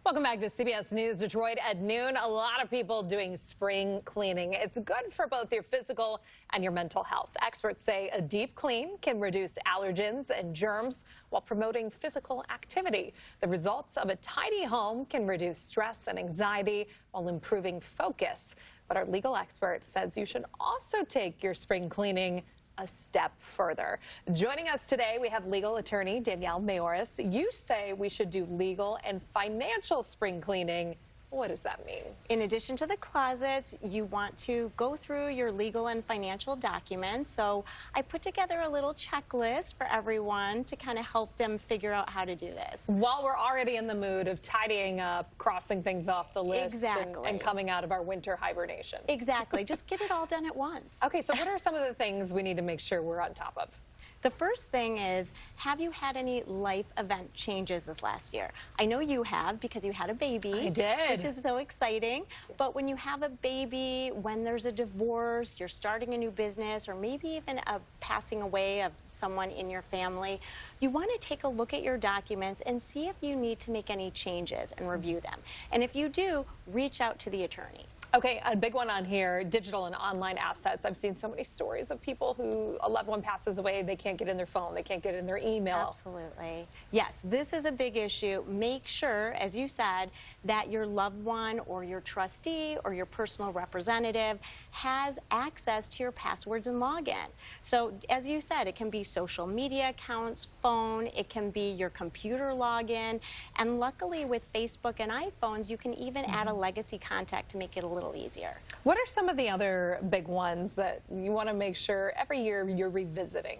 Welcome back to CBS News Detroit at noon. A lot of people doing spring cleaning. It's good for both your physical and your mental health. Experts say a deep clean can reduce allergens and germs while promoting physical activity. The results of a tidy home can reduce stress and anxiety while improving focus. But our legal expert says you should also take your spring cleaning a step further. Joining us today, we have legal attorney Danielle Mayoris. You say we should do legal and financial spring cleaning. What does that mean? In addition to the closet, you want to go through your legal and financial documents. So I put together a little checklist for everyone to kind of help them figure out how to do this. While we're already in the mood of tidying up, crossing things off the list, Exactly. and coming out of our winter hibernation. Exactly. Just get it all done at once. Okay, so what are some of the things we need to make sure we're on top of? The first thing is, have you had any life event changes this last year? I know you have because you had a baby. I did. Which is so exciting. But when you have a baby, when there's a divorce, you're starting a new business, or maybe even a passing away of someone in your family, you want to take a look at your documents and see if you need to make any changes and review them. And if you do, reach out to the attorney. Okay, a big one on here, digital and online assets. I've seen so many stories of people who a loved one passes away, they can't get in their phone, they can't get in their email. Absolutely. Yes, this is a big issue. Make sure, as you said, that your loved one or your trustee or your personal representative has access to your passwords and login. So, as you said, it can be social media accounts, phone, it can be your computer login, and luckily with Facebook and iPhones, you can even add a legacy contact to make it a little easier. What are some of the other big ones that you want to make sure every year you're revisiting?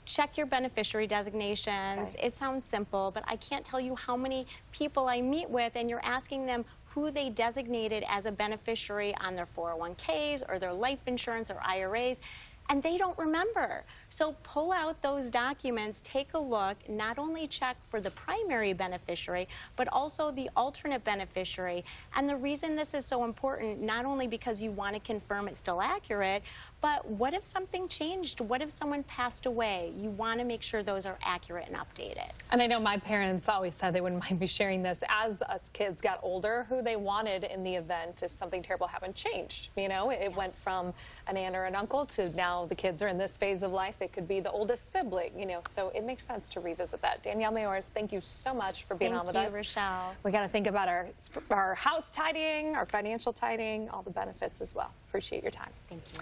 Check your beneficiary designations. Okay. It sounds simple, but I can't tell you how many people I meet with and you're asking them who they designated as a beneficiary on their 401ks or their life insurance or IRAs, and they don't remember. So pull out those documents, take a look, not only check for the primary beneficiary, but also the alternate beneficiary. And the reason this is so important, not only because you want to confirm it's still accurate, but what if something changed? What if someone passed away? You want to make sure those are accurate and updated. And I know my parents always said they wouldn't mind me sharing this as us kids got older, who they wanted in the event if something terrible happened changed. You know, it went from an aunt or an uncle to now the kids are in this phase of life. It could be the oldest sibling, you know, so it makes sense to revisit that. Danielle Mayoris, thank you so much for being on with us. Thank you, Rochelle. We got to think about our house tidying, our financial tidying, all the benefits as well. Appreciate your time. Thank you.